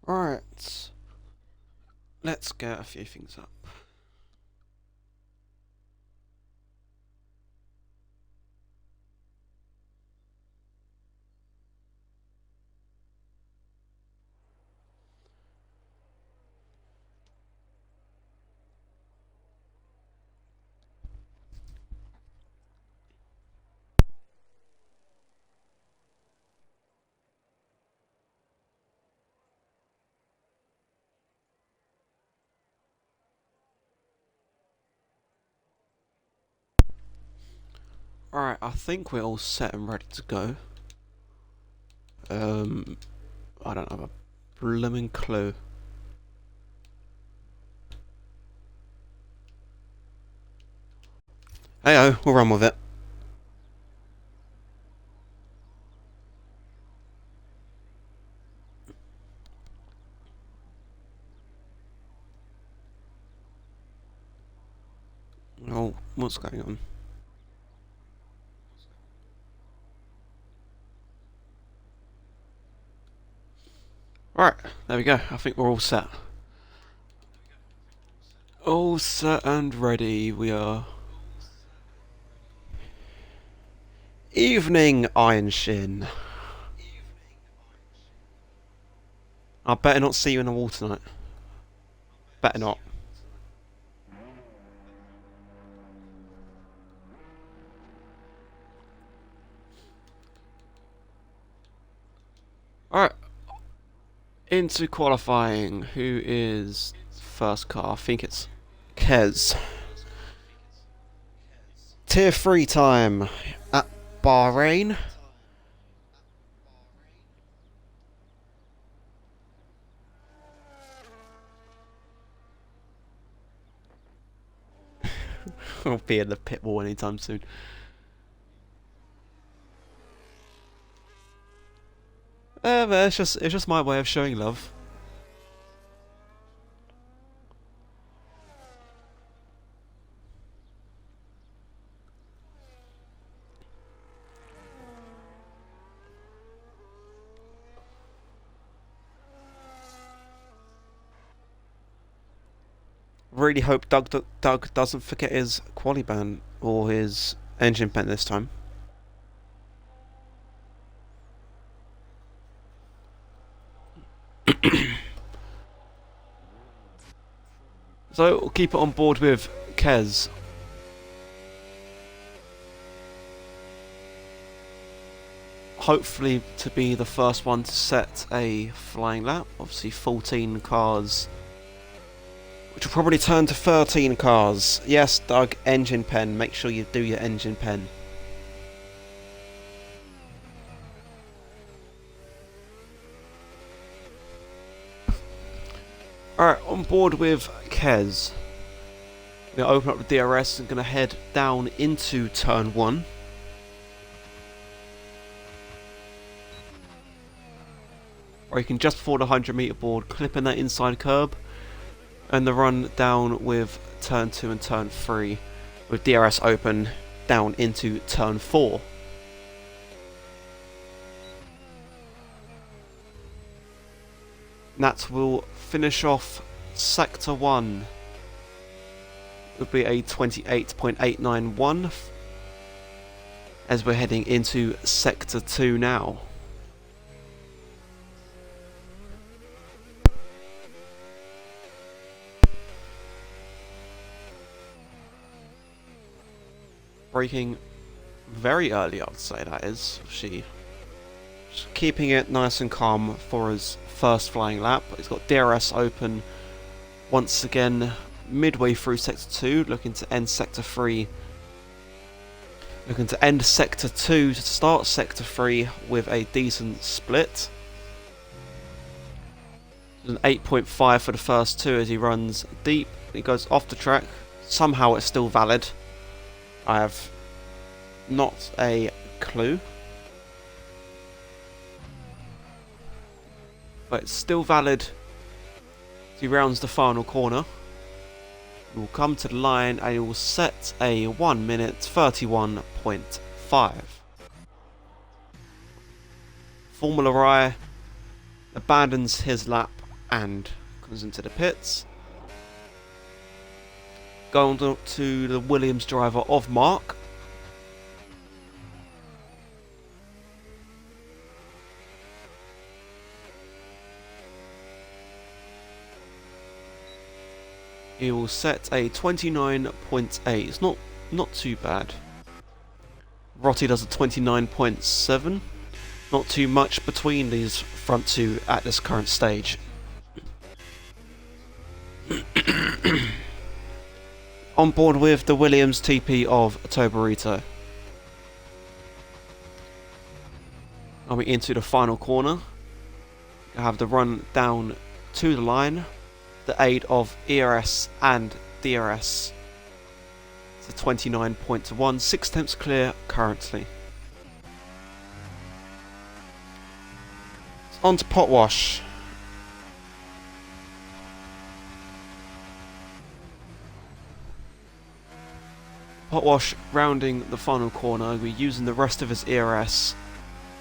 Alright, let's get a few things up. Alright, I think we're all set and ready to go. I don't have a blooming clue. Heyo, we'll run with it. Oh, what's going on? Alright, there we go. I think we're all set. All set and ready, we are. Evening, Iron Shin. I better not see you in the wall tonight. Better not. Alright. Into qualifying. Who is first car? I think it's Kez. Tier 3 time at Bahrain. I'll be in the pit wall anytime soon. But it's just my way of showing love. Really hope Doug doesn't forget his quali ban or his engine pen this time. So we'll keep it on board with Kez. Hopefully to be the first one to set a flying lap. Obviously 14 cars, which will probably turn to 13 cars. Yes, Doug, engine pen. Make sure you do your engine pen. Alright, on board with Kez. We're going to open up the DRS and going to head down into turn 1. Or you can just before the 100-meter board, clip in that inside curb, and the run down with turn 2 and turn 3, with DRS open down into turn 4. That will finish off sector 1. Would be a 28.891 as we're heading into sector 2 now. Braking very early, I would say that is. She's keeping it nice and calm for his first flying lap. He's got DRS open once again midway through sector 2, looking to end sector 3. Looking to end sector 2 to start sector 3 with a decent split. An 8.5 for the first 2 as he runs deep. He goes off the track. Somehow it's still valid. I have not a clue. But it's still valid as he rounds the final corner. He will come to the line and he will set a 1 minute 31.5. Formula I abandons his lap and comes into the pits. Going on to the Williams driver of Mark. He will set a 29.8. It's not too bad. Rotti does a 29.7. Not too much between these front two at this current stage. On board with the Williams TP of Tobarito. Are we into the final corner? I have the run down to the line. The aid of ERS and DRS. It's a 29.1, 6 tenths clear currently. It's on to pot wash. Pot wash rounding the final corner. We're using the rest of his ERS.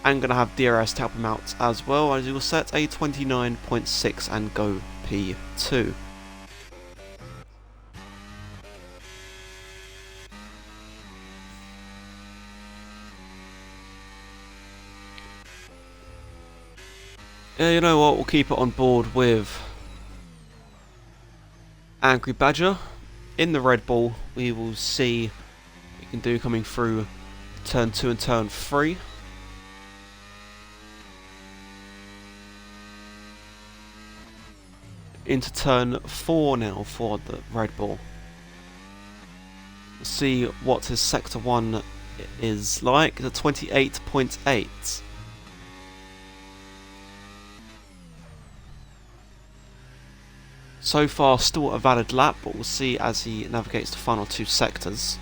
And going to have DRS to help him out as well, as he will set a 29.6 and go P2. Yeah, you know what, we'll keep it on board with Angry Badger. In the Red Bull, we will see what he can do coming through turn 2 and turn 3. Into turn 4 now for the Red Bull. We'll see what his sector 1 is like. The 28.8. So far still a valid lap, but we'll see as he navigates the final 2 sectors.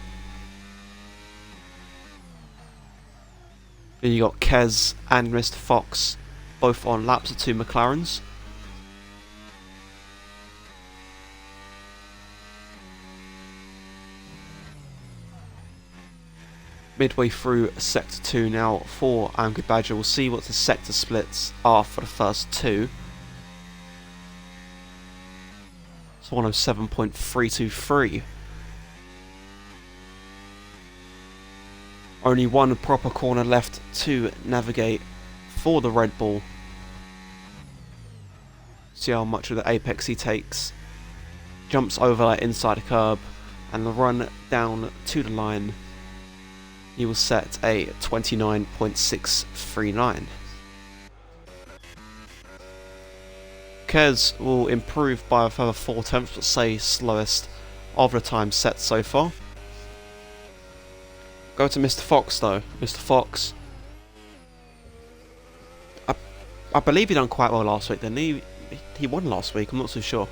Then you got Kez and Mr. Fox both on laps of 2 McLarens. Midway through sector 2 now for Angry Badger. We'll see what the sector splits are for the first 2. It's 107.323. Only one proper corner left to navigate for the Red Bull. See how much of the apex he takes. Jumps over that inside curb and the run down to the line. He will set a 29.639. Kez will improve by a further 4 tenths, but say slowest of the time set so far. Go to Mr. Fox though. Mr. Fox, I believe he done quite well last week. Then he won last week. I'm not too sure.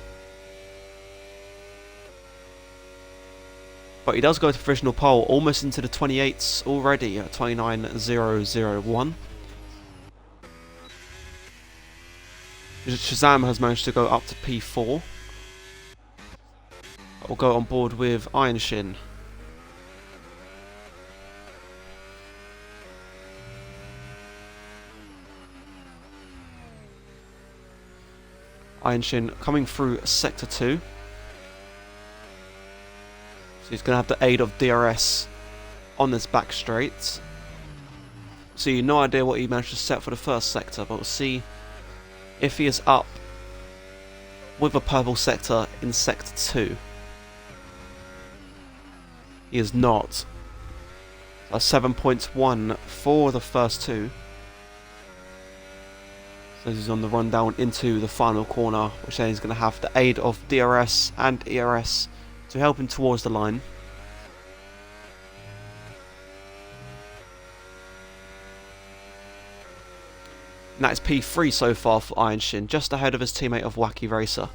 But he does go to provisional pole, almost into the 28s already at 29.001. Shazam has managed to go up to P4. We'll go on board with Iron Shin. Iron Shin coming through sector 2. So he's going to have the aid of DRS on this back straight. See, no idea what he managed to set for the first sector, but we'll see if he is up with a purple sector in sector 2. He is not. A 7.1 for the first 2. So he's on the run down into the final corner, which then he's going to have the aid of DRS and ERS to help him towards the line. And that is P3 so far for Iron Shin, just ahead of his teammate of Wacky Racer.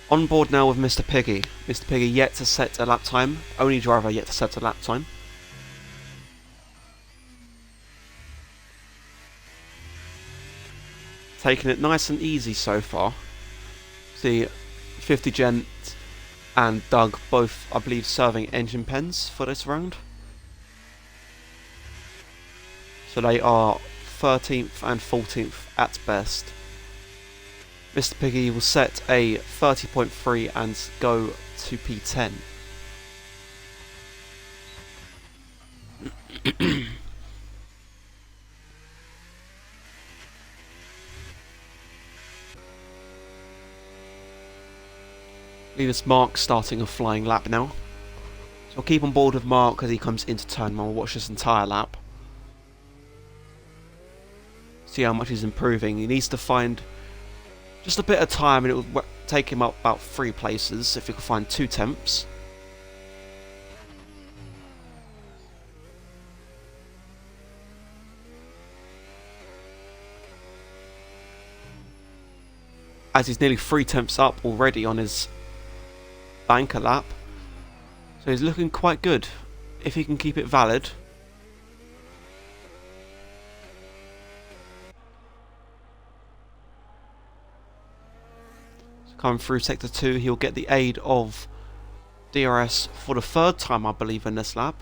On board now with Mr. Piggy. Mr. Piggy yet to set a lap time. Only driver yet to set a lap time. Taking it nice and easy so far. See, 50 Gent and Doug both, I believe, serving engine pens for this round. So they are 13th and 14th at best. Mr. Piggy will set a 30.3 and go to P10. Leave us Mark starting a flying lap now. So I'll keep on board with Mark as he comes into turn 1. We'll watch this entire lap. See how much he's improving. He needs to find just a bit of time, and it will take him up about 3 places if he can find 2 temps. As he's nearly 3 temps up already on his banker lap. So he's looking quite good if he can keep it valid. Coming through sector 2, he'll get the aid of DRS for the 3rd time, I believe, in this lap.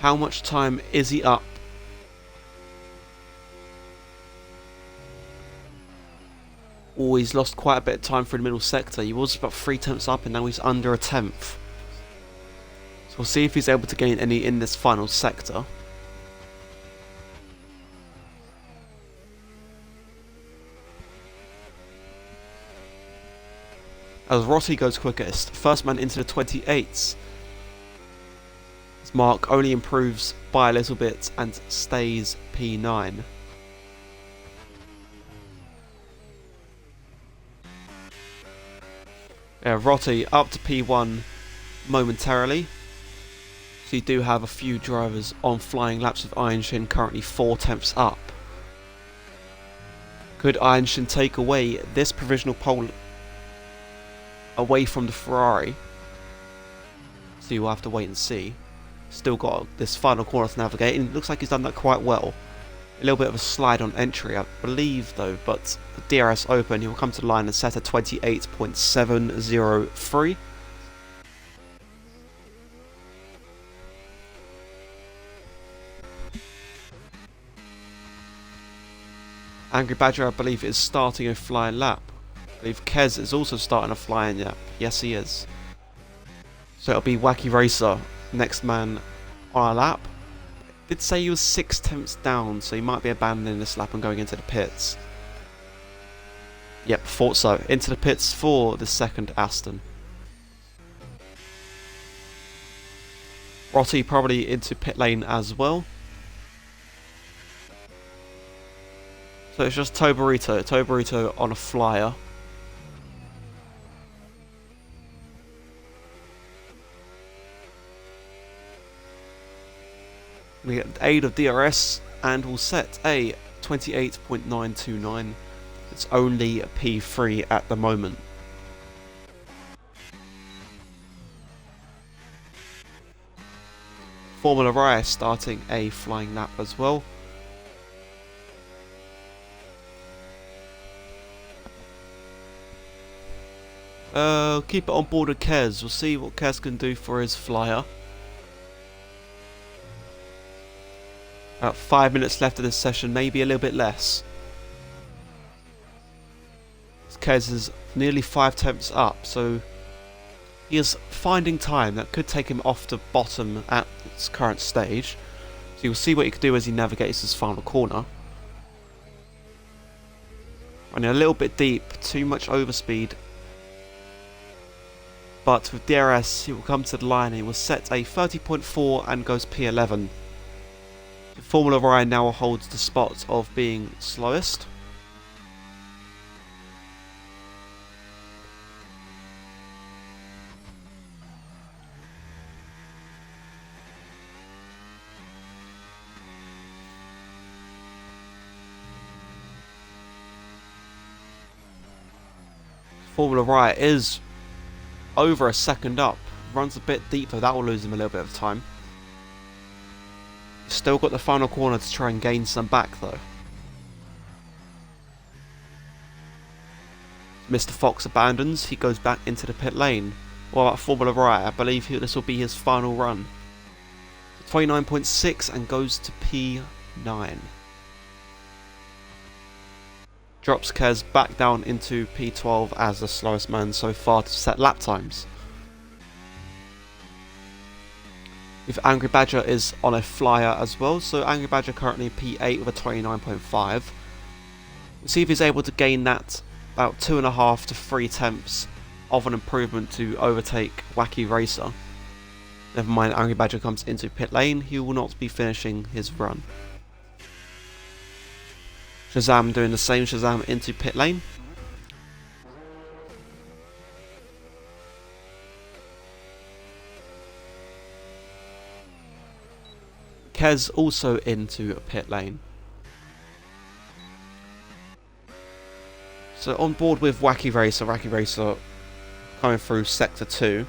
How much time is he up? Oh, he's lost quite a bit of time for the middle sector. He was about 3 tenths up and now he's under a tenth. So we'll see if he's able to gain any in this final sector. As Rossi goes quickest, first man into the 28s. As Mark only improves by a little bit and stays P9. Rossi up to P1 momentarily. So you do have a few drivers on flying laps with Ironshin currently 4 tenths up. Could Ironshin take away this provisional pole away from the Ferrari? So you'll have to wait and see. Still got this final corner to navigate, and it looks like he's done that quite well. A little bit of a slide on entry, I believe, though, but the DRS open, he will come to the line and set a 28.703. Angry Badger, I believe, is starting a flying lap. I believe Kez is also starting a flying lap. Yes, he is. So it'll be Wacky Racer, next man on our lap. Did say he was 6 tenths down, so he might be abandoning this lap and going into the pits. Yep, thought so. Into the pits for the second Aston. Rossi probably into pit lane as well. So it's just Tobarito on a flyer. We get the aid of DRS and we'll set a 28.929. It's only a P3 at the moment. Formula Raya starting a flying lap as well. Keep it on board of Kez. We'll see what Kez can do for his flyer. About 5 minutes left of this session, maybe a little bit less. Kez is nearly 5 tenths up, so he is finding time. That could take him off the bottom at its current stage. So you'll see what he can do as he navigates his final corner. Running a little bit deep, too much overspeed. But with DRS, he will come to the line and he will set a 30.4 and goes P11. Formula Ryan now holds the spot of being slowest. Formula Ryan is over a second up. Runs a bit deep though, that will lose him a little bit of time. Still got the final corner to try and gain some back though. Mr. Fox abandons, he goes back into the pit lane. What about Formula Right? I believe this will be his final run. 29.6 and goes to P9. Drops Kez back down into P12 as the slowest man so far to set lap times. If Angry Badger is on a flyer as well, so Angry Badger currently P8 with a 29.5. We'll see if he's able to gain that about 2.5 to 3 tenths of an improvement to overtake Wacky Racer. Never mind, Angry Badger comes into pit lane, he will not be finishing his run. Shazam doing the same, Shazam into pit lane. Kez also into pit lane. So on board with Wacky Racer coming through sector 2.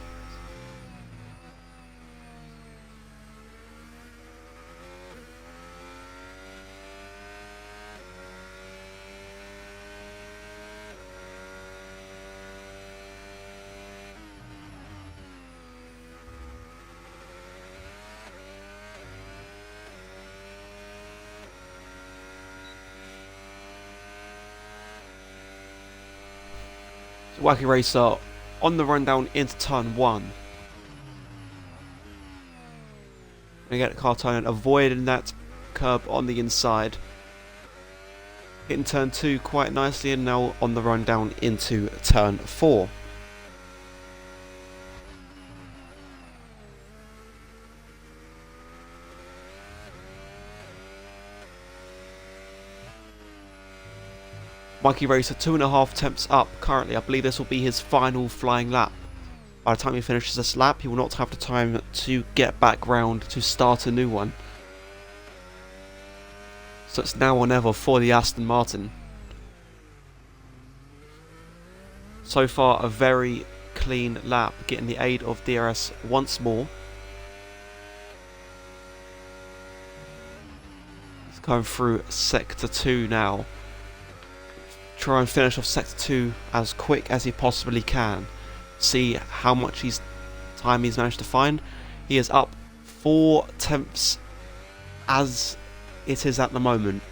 Wacky Racer on the run down into turn 1. We get the car turning, avoiding that curb on the inside. Hitting turn 2 quite nicely, and now on the run down into turn 4. Wacky Racer 2.5 tenths up currently. I believe this will be his final flying lap. By the time he finishes this lap, he will not have the time to get back round to start a new one. So it's now or never for the Aston Martin. So far a very clean lap, getting the aid of DRS once more. He's going through sector 2 now. Try and finish off sector 2 as quick as he possibly can. See how much time he's managed to find. He is up 4 tenths as it is at the moment.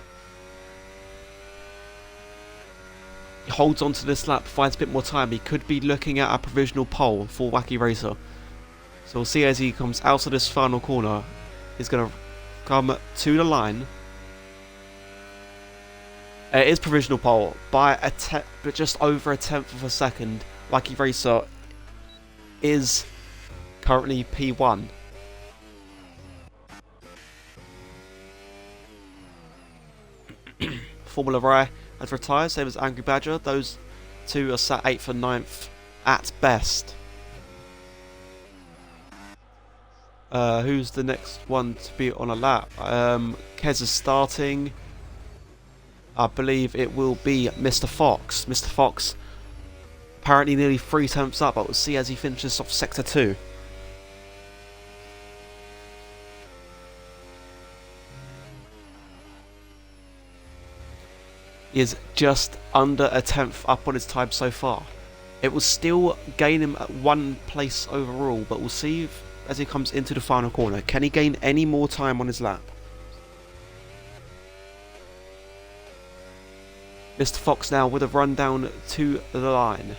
He holds on to this lap, finds a bit more time. He could be looking at a provisional pole for Wacky Racer. So we'll see as he comes out of this final corner. He's going to come to the line. It is provisional pole by just over a tenth of a second. Wacky Racer is currently P1. Formula Rare has retired, same as Angry Badger. Those two are sat 8th and 9th at best. Who's the next one to be on a lap? Kez is starting. I believe it will be Mr. Fox. Mr. Fox apparently nearly 3 tenths up, but we'll see as he finishes off sector 2. He is just under a tenth up on his time so far. It will still gain him at 1 place overall, but we'll see as he comes into the final corner. Can he gain any more time on his lap? Mr. Fox now with a run down to the line.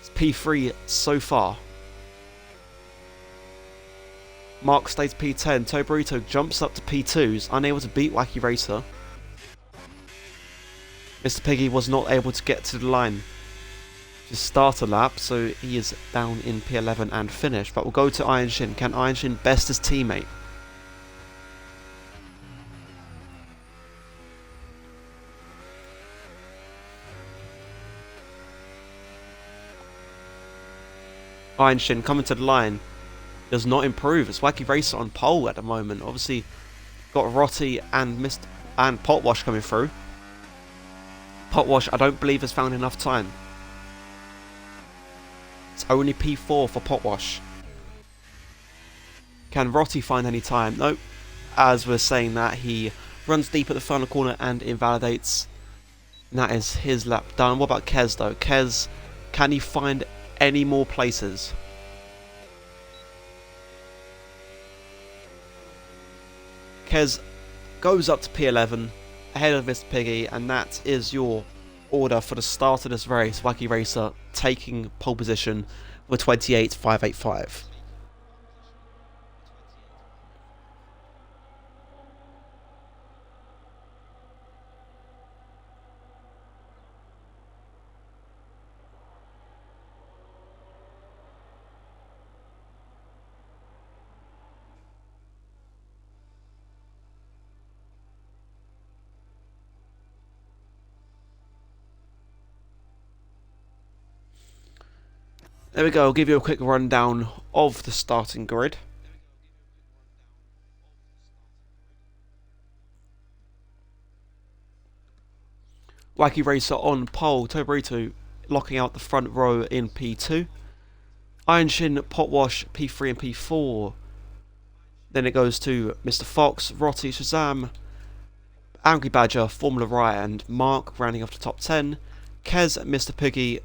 It's P3 so far. Mark stays P10. Toburito jumps up to P2. Is unable to beat Wacky Racer. Mr. Piggy was not able to get to the line to start a lap, so he is down in P11 and finished. But we'll go to Iron Shin. Can Iron Shin best his teammate? Iron Shin coming to the line does not improve. It's Wacky Racer on pole at the moment. Obviously got Rotti and Potwash coming through. Potwash I don't believe has found enough time. It's only P4 for Potwash. Can Rotti find any time? Nope. As we're saying that, he runs deep at the final corner and invalidates And that is his lap done. What about Kez though? Kez, can he find any more places? Kez goes up to P11 ahead of Mr. Piggy, and that is your order for the start of this race. Wacky Racer taking pole position with 28.585. There we go, I'll give you a quick rundown of the starting grid. Wacky Racer on pole, Tobarito locking out the front row in P2. Iron Shin, Potwash, P3 and P4. Then it goes to Mr. Fox, Rotty, Shazam, Angry Badger, Formula Riot and Mark rounding off the top 10. Kez, Mr. Piggy,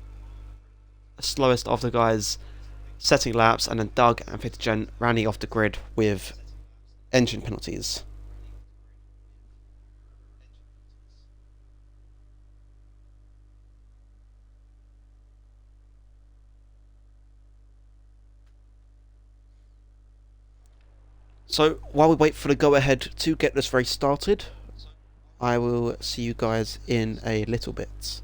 slowest of the guys, setting laps, and then Doug and 50 Gen rounding off the grid with engine penalties. So while we wait for the go ahead to get this race started, I will see you guys in a little bit.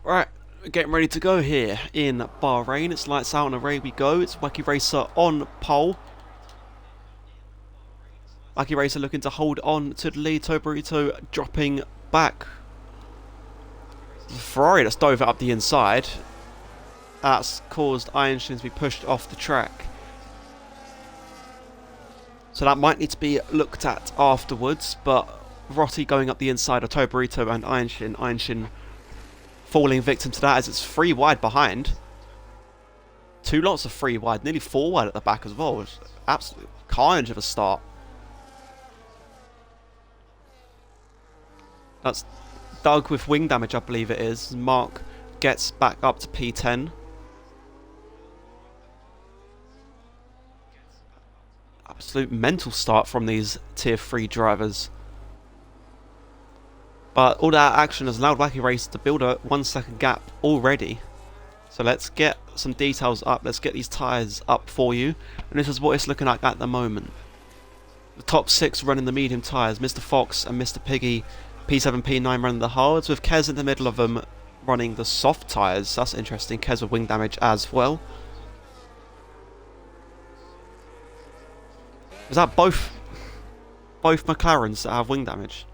Right, getting ready to go here in Bahrain. It's lights out and away we go. It's Wacky Racer on pole. Wacky Racer looking to hold on to the lead. Toburito dropping back. Ferrari that's dove it up the inside. That's caused Einstein to be pushed off the track. So that might need to be looked at afterwards, but Rotti going up the inside of Toburito and Einstein. Einstein falling victim to that as it's 3 wide behind. 2 lots of 3 wide, nearly 4 wide at the back as well. It's absolute carnage of a start. That's Doug with wing damage, I believe it is. Mark gets back up to P10. Absolute mental start from these tier 3 drivers. But all that action has allowed Wacky Racer to build a 1 second gap already. So let's get some details up. Let's get these tyres up for you. And this is what it's looking like at the moment. The top 6 running the medium tyres. Mr. Fox and Mr. Piggy, P7, P9 running the hards, with Kez in the middle of them running the soft tyres. That's interesting. Kez with wing damage as well. Is that both McLarens that have wing damage?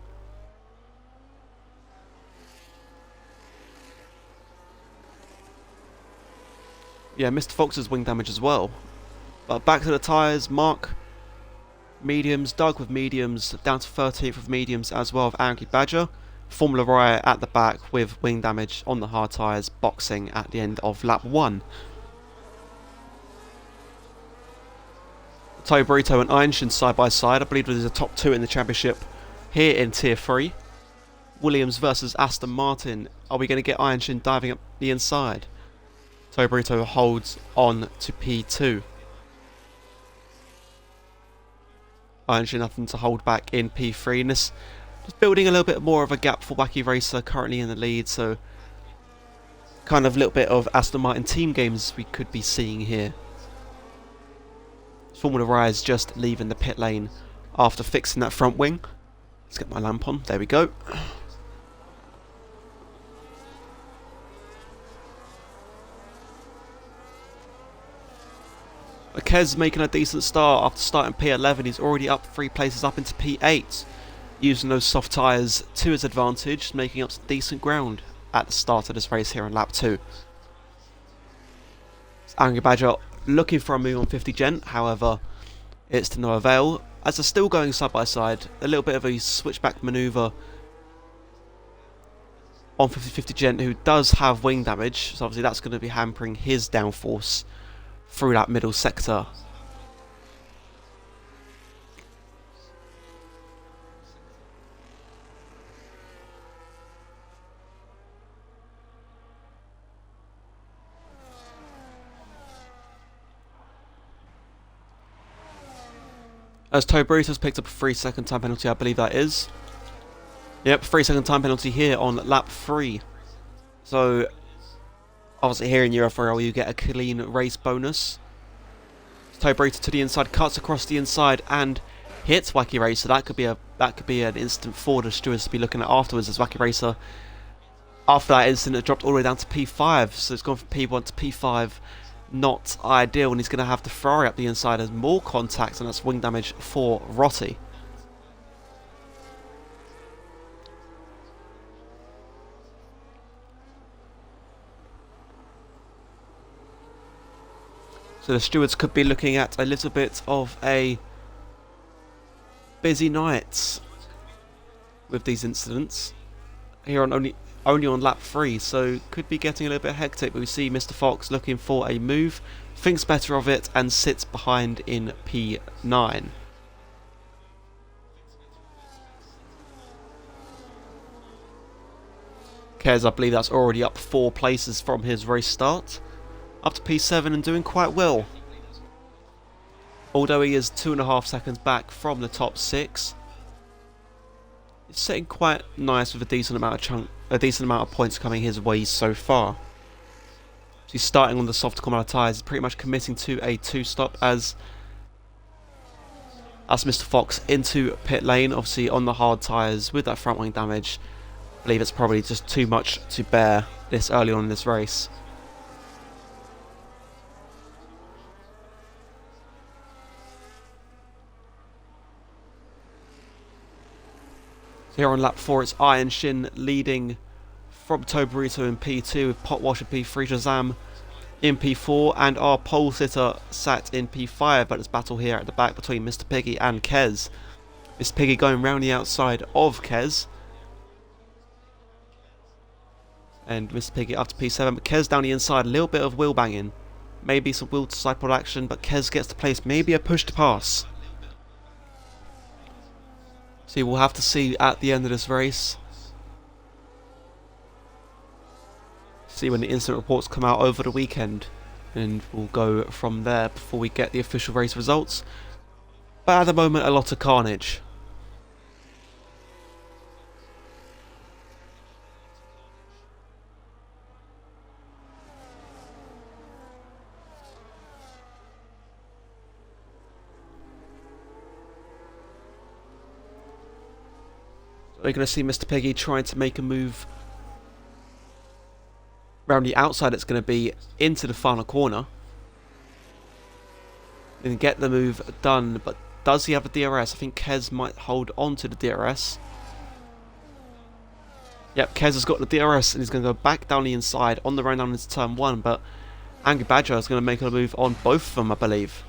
Yeah, Mr. Fox has wing damage as well. But back to the tyres. Mark, mediums. Doug with mediums. Down to 13th with mediums as well with Angry Badger. Formula Riot at the back with wing damage on the hard tyres. Boxing at the end of lap 1. Toburito and Einstein side by side. I believe there's a top 2 in the championship here in tier 3. Williams versus Aston Martin. Are we going to get Einstein diving up the inside? Toburito holds on to P2. Einstein nothing to hold back in P3. And this just building a little bit more of a gap for Wacky Racer currently in the lead. So kind of a little bit of Aston Martin team games we could be seeing here. Formula Rise just leaving the pit lane after fixing that front wing. Let's get my lamp on. There we go. Kez making a decent start after starting P11. He's already up 3 places up into P8. Using those soft tyres to his advantage, making up some decent ground at the start of this race here on lap 2. Angry Badger looking for a move on 50 Gent, however, it's to no avail. As they're still going side by side, a little bit of a switchback manoeuvre on 50 Gent, who does have wing damage, so obviously that's going to be hampering his downforce through that middle sector. As Toburito's picked up a 3-second time penalty, I believe that is. Yep, 3-second time penalty here on lap 3. So, obviously here in UFRL you get a clean race bonus. Toburito to the inside, cuts across the inside and hits Wacky Racer. That could be an instant for the stewards to be looking at afterwards, as Wacky Racer, after that incident, it dropped all the way down to P5. So it's gone from P1 to P5. Not ideal, and he's going to have the Ferrari up the inside as more contact, and that's wing damage for Rotti. So the stewards could be looking at a little bit of a busy night with these incidents here on only on lap 3, so could be getting a little bit hectic. But we see Mr. Fox looking for a move, thinks better of it and sits behind in P9. Kez, I believe that's already up 4 places from his race start, up to P7 and doing quite well. Although he is 2.5 seconds back from the top 6, it's sitting quite nice with a decent amount of points coming his way so far. So he's starting on the soft Commander tyres, pretty much committing to a 2-stop as Mr. Fox into pit lane, obviously on the hard tyres with that front wing damage. I believe it's probably just too much to bear this early on in this race. So here on lap 4, it's Iron Shin leading from Tobarito in P2 with Potwash in P3, Shazam in P4, and our pole sitter sat in P5, but it's battle here at the back between Mr. Piggy and Kez. Mr. Piggy going round the outside of Kez. And Mr. Piggy up to P7, but Kez down the inside, a little bit of wheel banging. Maybe some wheel to side pod action, but Kez gets to place, maybe a push to pass. See, we'll have to see at the end of this race. See when the incident reports come out over the weekend, and we'll go from there before we get the official race results. But at the moment, a lot of carnage. We're going to see Mr. Piggy trying to make a move around the outside. It's going to be into the final corner and get the move done. But does he have a DRS? I think Kez might hold on to the DRS. Yep, Kez has got the DRS and he's going to go back down the inside on the run down into turn 1. But Angry Badger is going to make a move on both of them, I believe.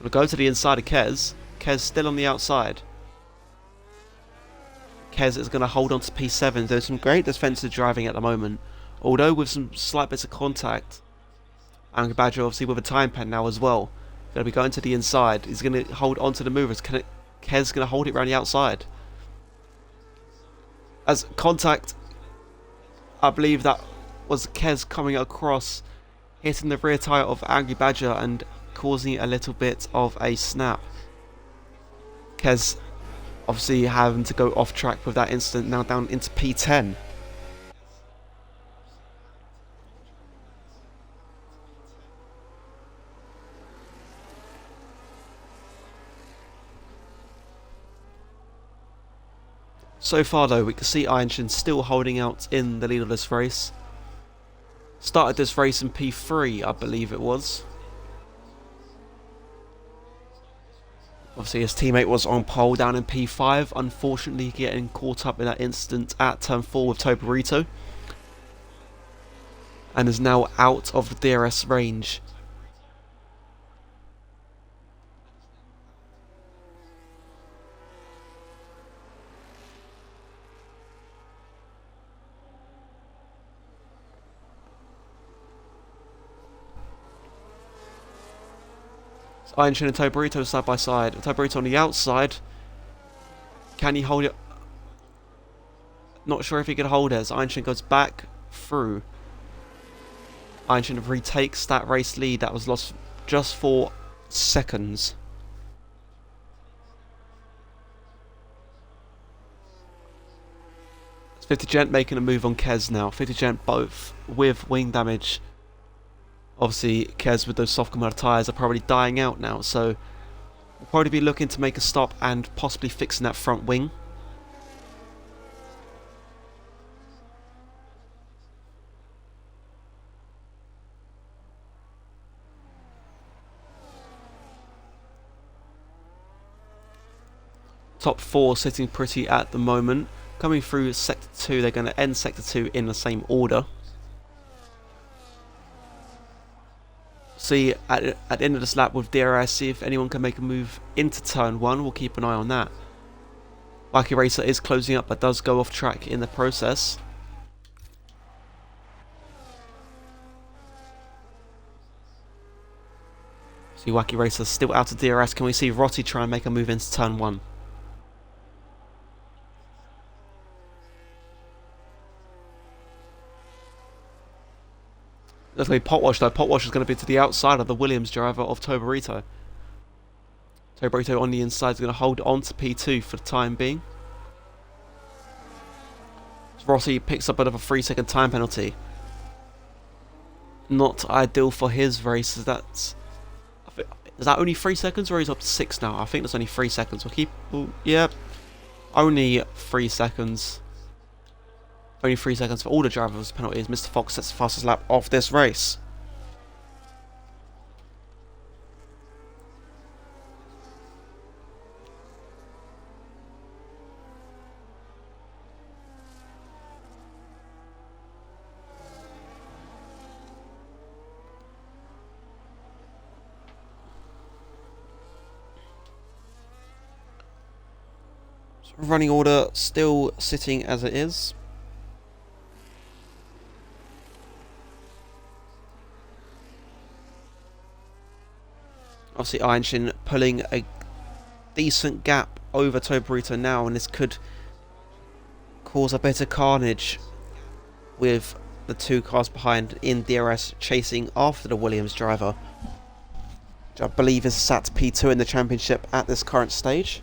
We'll go to the inside of Kez. Kez still on the outside. Kez is going to hold on to P7. There's some great defensive driving at the moment, although with some slight bits of contact. Angry Badger obviously with a time pen now as well. Going to be going to the inside. He's going to hold on to the movers. Kez going to hold it around the outside. As contact, I believe that was Kez coming across, hitting the rear tyre of Angry Badger and causing a little bit of a snap. Kez obviously having to go off track with that incident, now down into P10. So far though, we can see Iron Shin still holding out in the lead of this race. Started this race in P3, I believe it was. Obviously his teammate was on pole down in P5, unfortunately getting caught up in that incident at turn 4 with Tobarito. And is now out of the DRS range. Iron Shin and Tobarito side by side. Tobarito on the outside. Can he hold it? Not sure if he can hold it as Iron Shin goes back through. Iron Shin retakes that race lead that was lost just for seconds. It's 50 Gent making a move on Kez now. 50 Gent both with wing damage. Obviously, Kez with those soft commodity tyres are probably dying out now, so we'll probably be looking to make a stop and possibly fixing that front wing. Top 4 sitting pretty at the moment. Coming through Sector 2, they're going to end Sector 2 in the same order. See at the end of this lap with DRS, see if anyone can make a move into turn 1. We'll keep an eye on that. Wacky Racer is closing up but does go off track in the process. See Wacky Racer still out of DRS. Can we see Rotti try and make a move into turn 1? That's going to be Potwash though. Potwash is going to be to the outside of the Williams driver of Tobarito. Tobarito on the inside is going to hold on to P2 for the time being. Rossi picks up a bit of a 3-second time penalty. Not ideal for his race. Is that only 3 seconds or is up to 6 now? I think that's only 3 seconds. Yeah. Only 3 seconds. Only 3 seconds for all the drivers' penalties. Mr. Fox sets the fastest lap of this race. Running order still sitting as it is. Obviously, Einshin pulling a decent gap over Toyo Burrito now, and this could cause a bit of carnage with the 2 cars behind in DRS chasing after the Williams driver, which I believe is sat P2 in the championship at this current stage.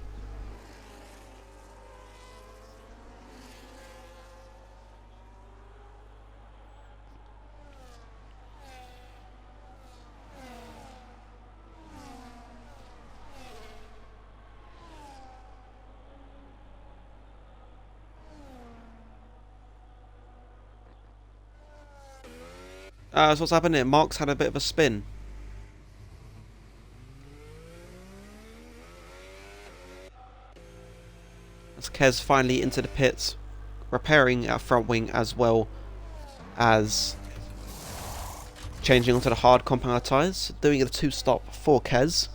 So what's happened here? Mark's had a bit of a spin. As Kez finally into the pits, repairing our front wing as well as changing onto the hard compound tyres, doing a 2-stop for Kez.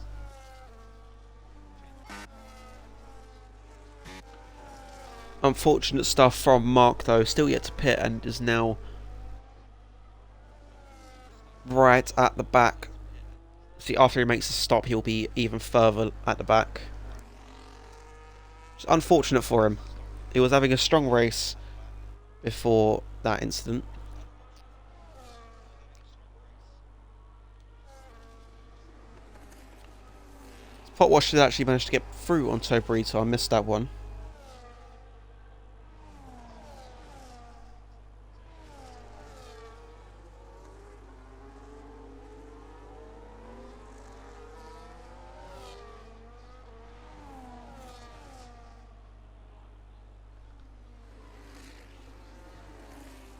Unfortunate stuff from Mark though, still yet to pit and is now right at the back. See, after he makes a stop, he'll be even further at the back. It's unfortunate for him. He was having a strong race before that incident. Potwash did actually manage to get through on Toyo Burrito. I missed that one.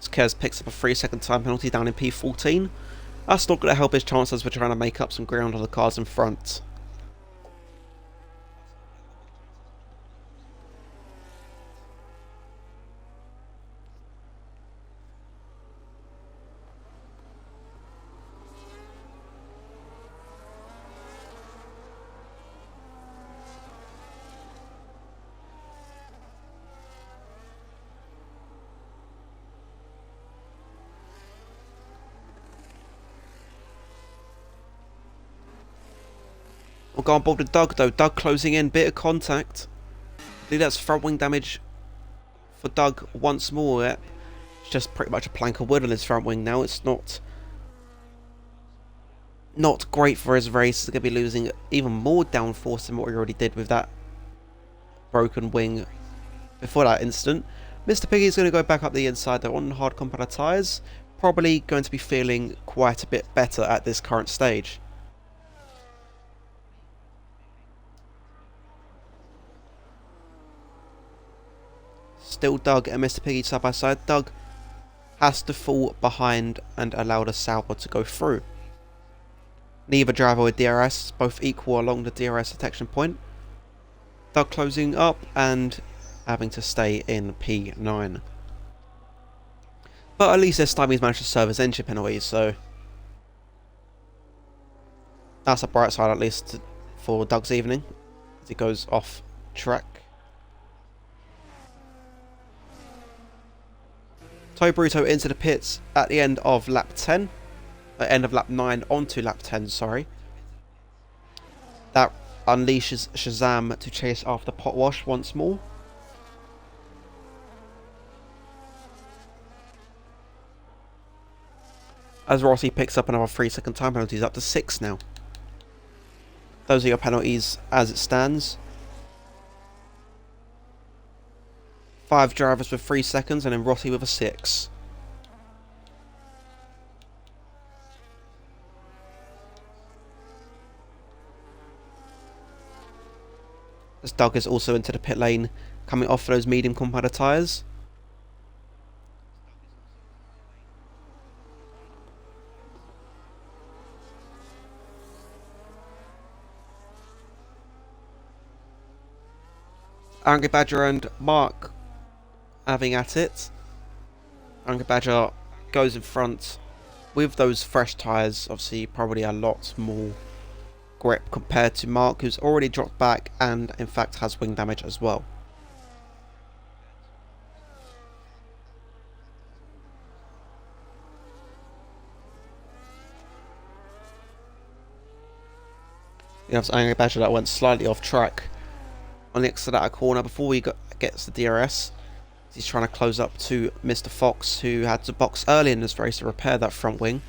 Kez picks up a 3-second time penalty down in P14. That's not going to help his chances for trying to make up some ground on the cars in front. We'll go on board with Doug though. Doug closing in, bit of contact. I think that's front wing damage for Doug once more. It's just pretty much a plank of wood on his front wing now. It's not great for his race. He's going to be losing even more downforce than what he already did with that broken wing before that incident. Mr. Piggy's going to go back up the inside though on hard compound tyres. Probably going to be feeling quite a bit better at this current stage. Still Doug and Mr. Piggy side by side. Doug has to fall behind and allow the Sauber to go through. Neither driver with DRS, both equal along the DRS detection point. Doug closing up and having to stay in P9. But at least this time he's managed to serve his engine penalties, so that's a bright side at least for Doug's evening as he goes off track. Toyo Burrito into the pits at the end of lap 10. End of lap 9 onto lap 10, sorry. That unleashes Shazam to chase after Potwash once more. As Rossi picks up another 3-second time penalties, up to 6 now. Those are your penalties as it stands. 5 drivers with 3 seconds and then Rossi with a 6. As Doug is also into the pit lane coming off those medium compound tyres. Angry Badger and Mark having at it. Angry Badger goes in front with those fresh tyres, obviously probably a lot more grip compared to Mark, who's already dropped back and in fact has wing damage as well. You have Angry Badger that went slightly off track on the exit out corner before he gets the DRS. He's trying to close up to Mr. Fox, who had to box early in this race to repair that front wing.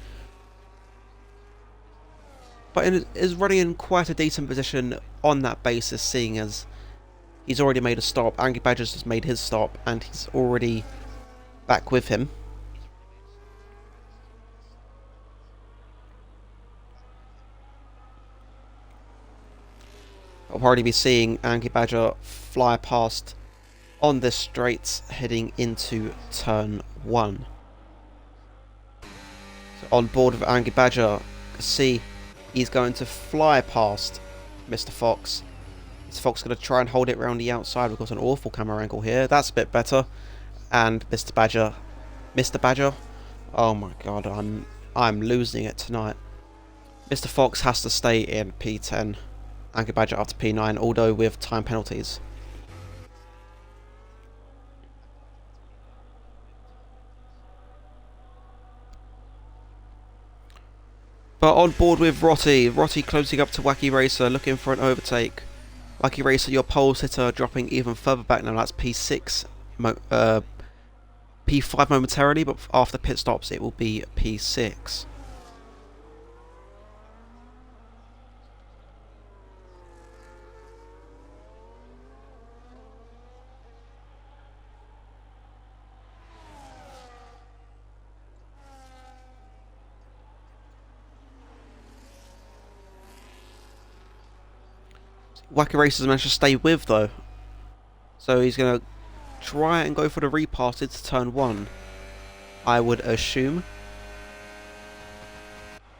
But is running in quite a decent position on that basis, seeing as he's already made a stop. Angry Badger's just made his stop and he's already back with him. I'll already be seeing Angry Badger fly past on this straight heading into turn 1. So on board with Angry Badger, see he's going to fly past Mr. Fox. Mr. Fox is going to try and hold it around the outside. We've got an awful camera angle here. That's a bit better. And Mr. Badger, oh my god, I'm losing it tonight. Mr. Fox has to stay in P10. Angry Badger up to P9, although with time penalties. But on board with Rotty closing up to Wacky Racer, looking for an overtake. Wacky Racer, your pole sitter, dropping even further back now. That's P6, P5 momentarily, but after pit stops it will be P6. Wacky Racer's managed to stay with though, so he's going to try and go for the repass into turn 1, I would assume.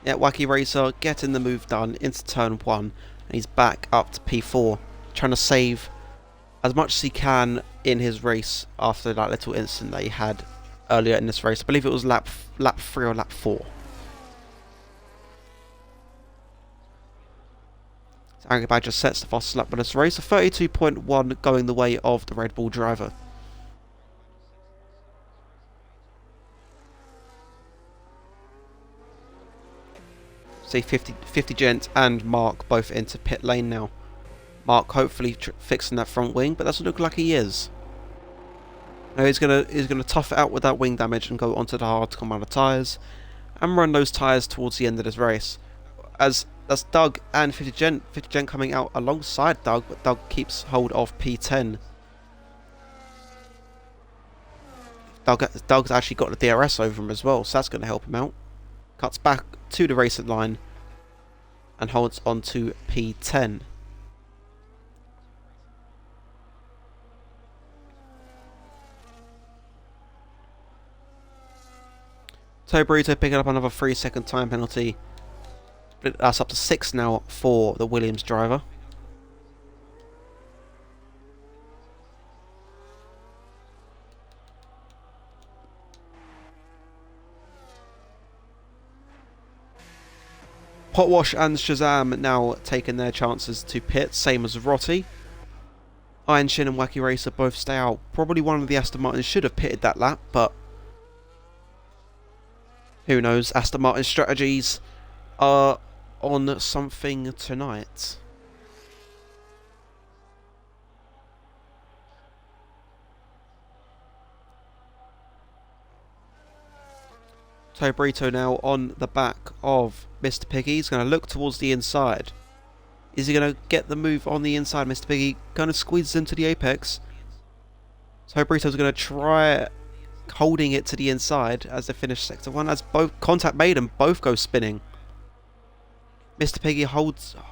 Yeah, Wacky Racer getting the move done into turn 1, and he's back up to P4, trying to save as much as he can in his race after that little incident that he had earlier in this race. I believe it was lap 3 or lap 4. Angry Badger sets the fastest lap in this race, a 32.1 going the way of the Red Bull driver. See 50 Gent and Mark both into pit lane now. Mark hopefully fixing that front wing, but doesn't look like he is. Now he's gonna tough it out with that wing damage and go onto the hard compound tyres and run those tyres towards the end of this race. That's Doug and 50 Gent coming out alongside Doug, but Doug keeps hold of P10. Doug's actually got the DRS over him as well, so that's going to help him out. Cuts back to the racing line and holds on to P10. Toe Burrito picking up another 3-second time penalty. That's up to 6 now for the Williams driver. Potwash and Shazam now taking their chances to pit, same as Rotty. Iron Shin and Wacky Racer both stay out. Probably one of the Aston Martins should have pitted that lap, but who knows? Aston Martin's strategies are on something tonight. Toe Burrito now on the back of Mr. Piggy. He's going to look towards the inside. Is he going to get the move on the inside? Mr. Piggy kind of squeezes into the apex. Toe Burrito's going to try holding it to the inside as they finish sector 1. As both contact made and both go spinning. Mr. Piggy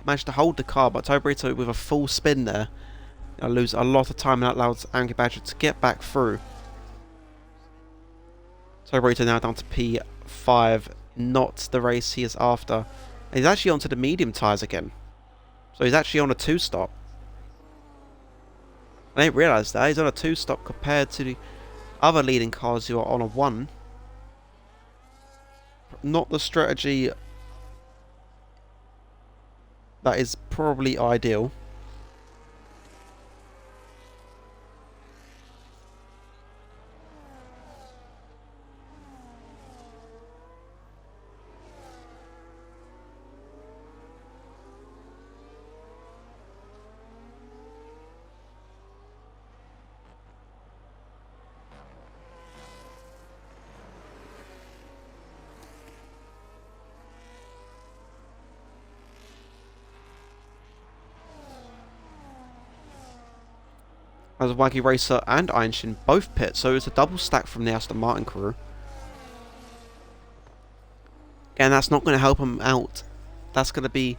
managed to hold the car, but Toe Burrito with a full spin there I lose a lot of time, and that allows Angry Badger to get back through. So Rota now down to P5, not the race he is after. And he's actually onto the medium tyres again. So he's actually on a 2-stop. I didn't realise that. He's on a 2-stop compared to the other leading cars who are on a 1. Not the strategy that is probably ideal. As Waggy Racer and Einshin both pit, so it's a double stack from the Aston Martin crew. And that's not going to help him out. That's going to be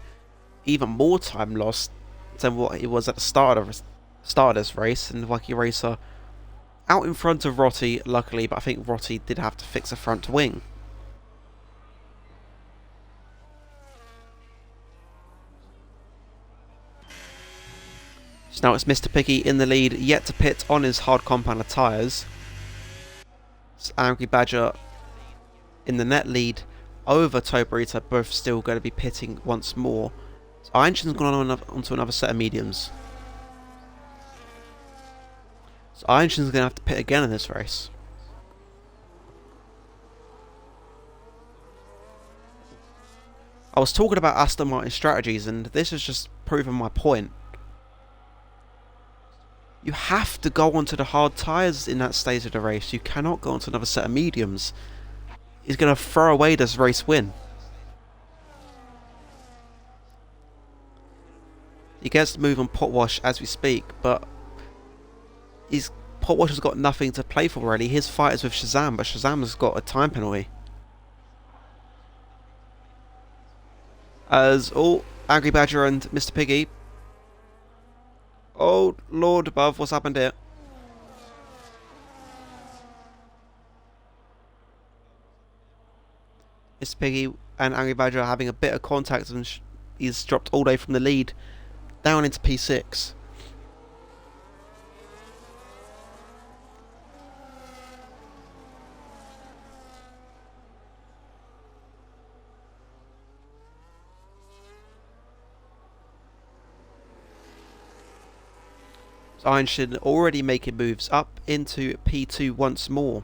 even more time lost than what it was at the start of this race. And Waggy Racer out in front of Rotti, luckily, but I think Rotti did have to fix a front wing. So now it's Mr. Piggy in the lead, yet to pit on his hard compounder tyres. It's Angry Badger in the net lead over Tobarita, both still going to be pitting once more. So Einshin's gone on onto another set of mediums. So Einshin's going to have to pit again in this race. I was talking about Aston Martin strategies, and this has just proven my point. You have to go onto the hard tyres in that stage of the race. You cannot go onto another set of mediums. He's going to throw away this race win. He gets to move on Potwash as we speak, but Potwash has got nothing to play for already. His fight is with Shazam, but Shazam has got a time penalty. As Angry Badger and Mr. Piggy. Oh, Lord above, what's happened here? Mr. Piggy and Angry Badger are having a bit of contact, and he's dropped all day from the lead down into P6. Einshin already making moves up into P2 once more.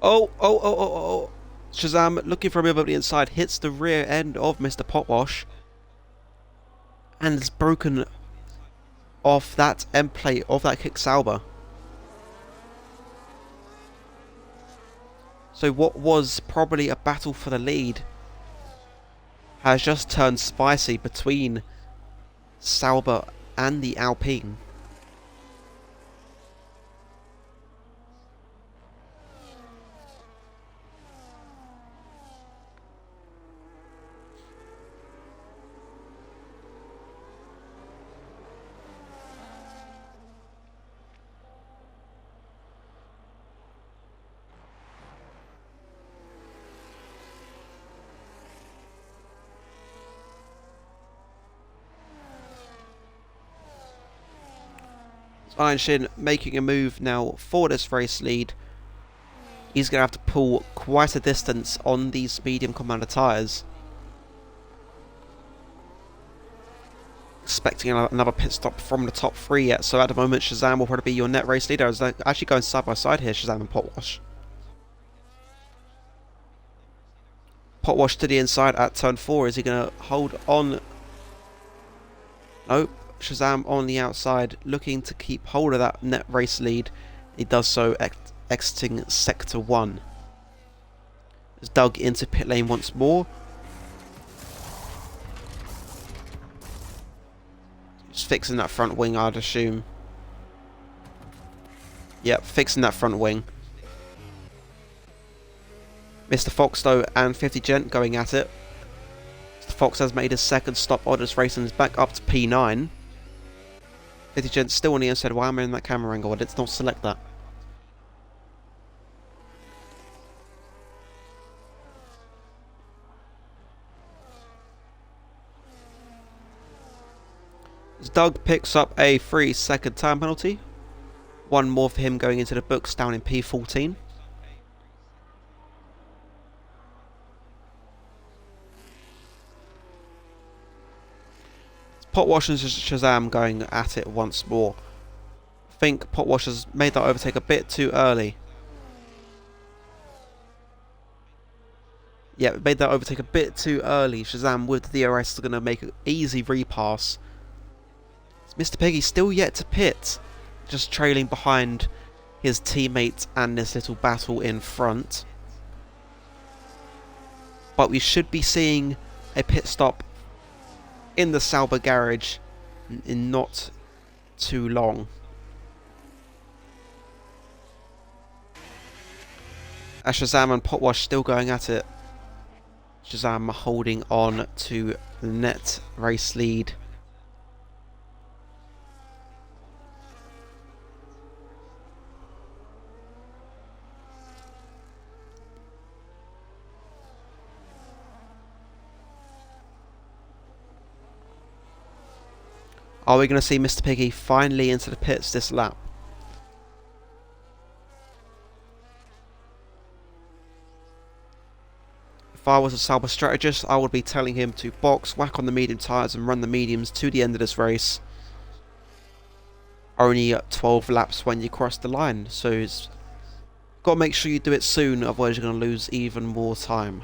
Oh. Shazam looking for a move over the inside, hits the rear end of Mr. Potwash. And is broken off that end plate of that kick Sauber. So what was probably a battle for the lead has just turned spicy between Sauber and the Alpine. Einshin making a move now for this race lead. He's going to have to pull quite a distance on these medium commander tyres. Expecting another pit stop from the top 3 yet, so at the moment Shazam will probably be your net race leader. As actually going side by side here, Shazam and Potwash. Potwash to the inside at turn 4. Is he going to hold on? Nope. Shazam on the outside, looking to keep hold of that net race lead. He does so exiting sector 1. Is dug into pit lane once more. Just fixing that front wing, I'd assume. Yep, fixing that front wing. Mr. Fox, though, and 50 Gent going at it. Mr. Fox has made his second stop on this race and is back up to P9. 50 Gent still on the inside. Why am I in that camera angle? I did not select that. As Doug picks up a 3-second time penalty. One more for him going into the books down in P14. Potwash and Shazam going at it once more. I think Potwash has made that overtake a bit too early. Yeah, made that overtake a bit too early. Shazam with the DRS is going to make an easy repass. Mr. Piggy still yet to pit, just trailing behind his teammate and this little battle in front. But we should be seeing a pit stop in the Sauber garage in not too long. As Shazam and Potwash still going at it. Shazam holding on to the net race lead. Are we going to see Mr. Piggy finally into the pits this lap? If I was a Sauber strategist, I would be telling him to box, whack on the medium tyres and run the mediums to the end of this race. Only 12 laps when you cross the line, so it's got to make sure you do it soon, otherwise you're going to lose even more time.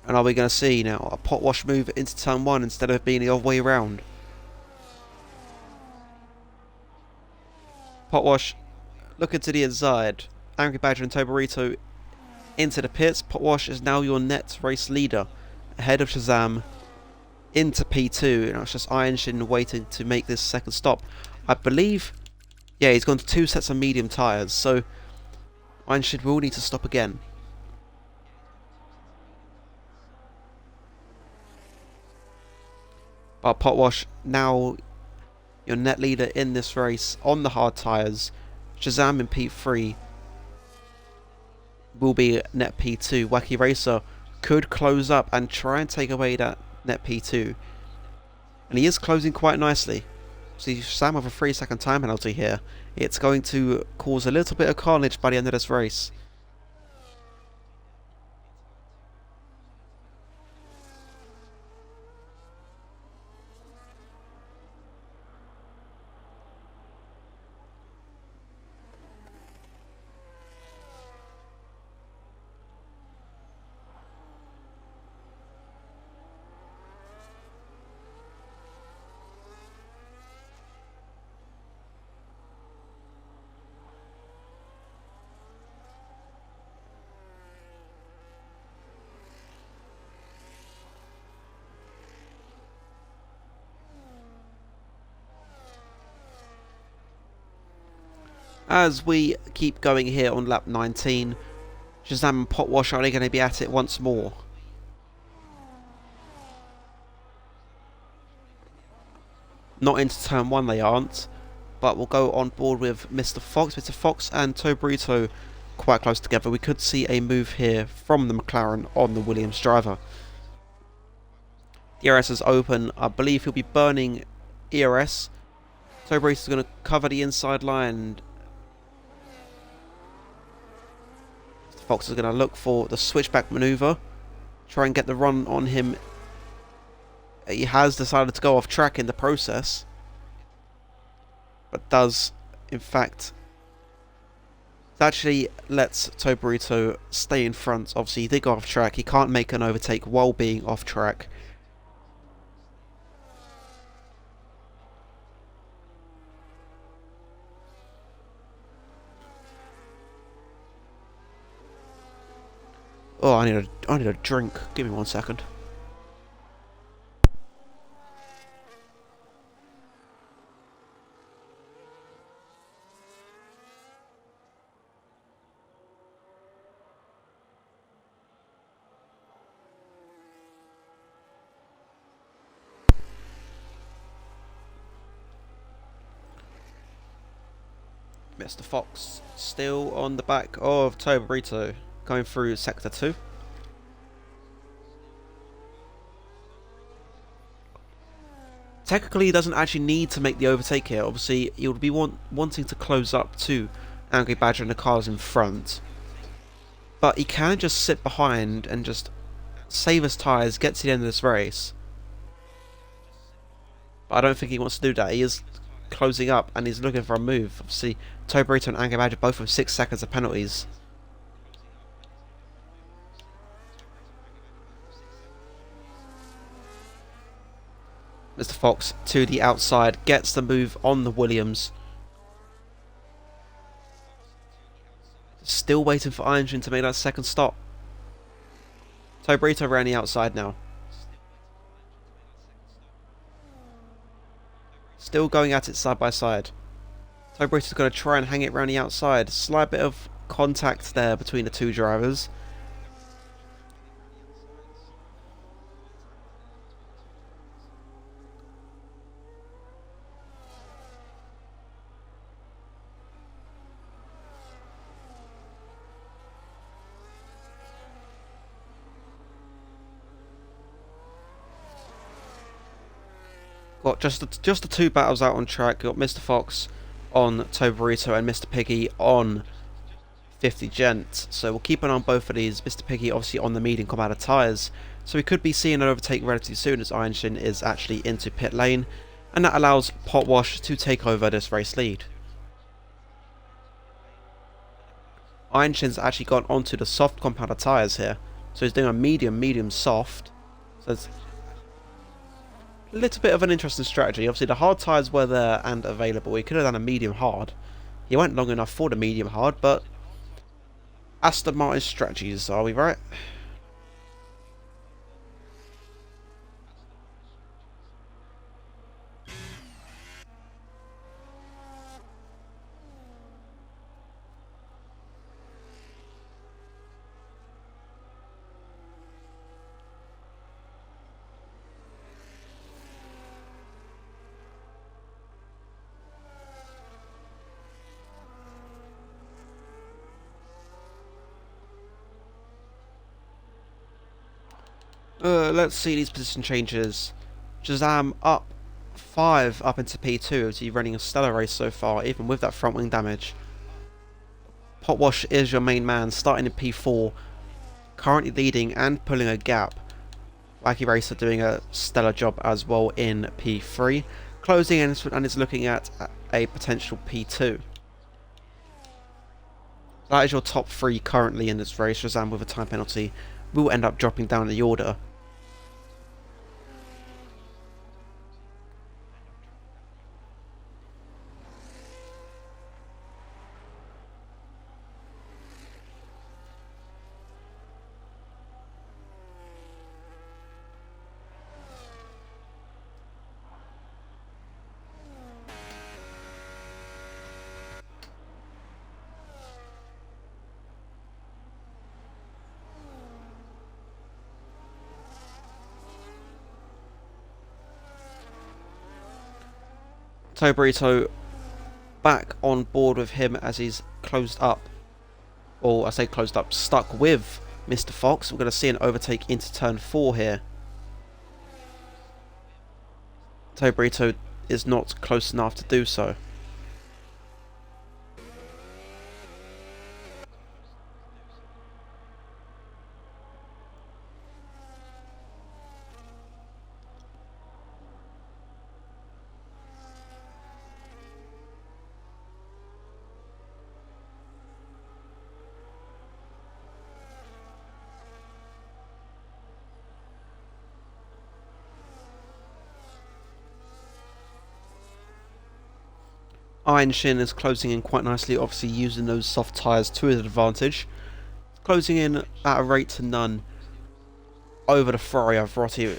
And are we going to see now a Potwash move into turn 1 instead of being the other way around? Potwash looking to the inside. Angry Badger and Tobarito into the pits. Potwash is now your net race leader, ahead of Shazam into P2. Now it's just Iron Shin waiting to make this second stop. I believe, yeah, he's gone to 2 sets of medium tyres, so Iron Shin will need to stop again. But Potwash now your net leader in this race on the hard tyres. Shazam in P3 will be net P2. Wacky Racer could close up and try and take away that net P2. And he is closing quite nicely. See, Shazam with a 3-second time penalty here. It's going to cause a little bit of carnage by the end of this race. As we keep going here on lap 19, Shazam and Potwash are only going to be at it once more. Not into turn 1 they aren't, but we'll go on board with Mr. Fox. Mr. Fox and Tobarito quite close together. We could see a move here from the McLaren on the Williams driver. DRS is open. I believe he'll be burning ERS. Tobarito's going to cover the inside line. Fox is going to look for the switchback manoeuvre, try and get the run on him. He has decided to go off track in the process, but does, in fact, it actually lets Tobarito stay in front. Obviously, he did go off track. He can't make an overtake while being off track. Oh, I need a drink. Give me 1 second. Mr. Fox still on the back of Toba Burrito, going through Sector 2. Technically, he doesn't actually need to make the overtake here. Obviously, he would be wanting to close up to Angry Badger and the cars in front. But he can just sit behind and just save his tyres, get to the end of this race. But I don't think he wants to do that. He is closing up and he's looking for a move. Obviously, Toba Burrito and Angry Badger both with 6 seconds of penalties. Mr. Fox to the outside, gets the move on the Williams. Still waiting for Engine to make that second stop. Toba Burrito around the outside now. Still going at it side by side. Toba Burrito's going to try and hang it around the outside. Slight bit of contact there between the two drivers. Got just the two battles out on track. Got Mr. Fox on Toba Burrito and Mr. Piggy on 50 Gent. So we'll keep an eye on both of these. Mr. Piggy obviously on the medium compound tyres. So we could be seeing an overtake relatively soon as Iron Shin is actually into pit lane. And that allows Potwash to take over this race lead. Iron Shin's actually gone onto the soft compound tyres here. So he's doing a medium soft. So it's a little bit of an interesting strategy. Obviously the hard tyres were there and available. He could have done a medium hard. He went long enough for the medium hard, but Aston Martin's strategies, are we right? Let's see these position changes. Shazam up 5 up into P2 as he's running a stellar race so far, even with that front wing damage. Potwash is your main man, starting in P4, currently leading and pulling a gap. Wacky Racer doing a stellar job as well in P3, closing in and is looking at a potential P2. That is your top 3 currently in this race. Shazam with a time penalty will end up dropping down the order. Toba Burrito back on board with him as he's closed up. Or I say closed up, stuck with Mr. Fox. We're going to see an overtake into turn 4 here. Toba Burrito is not close enough to do so. Iron Shin is closing in quite nicely, obviously using those soft tyres to his advantage. Closing in at a rate to none over the Ferrari of Rotti.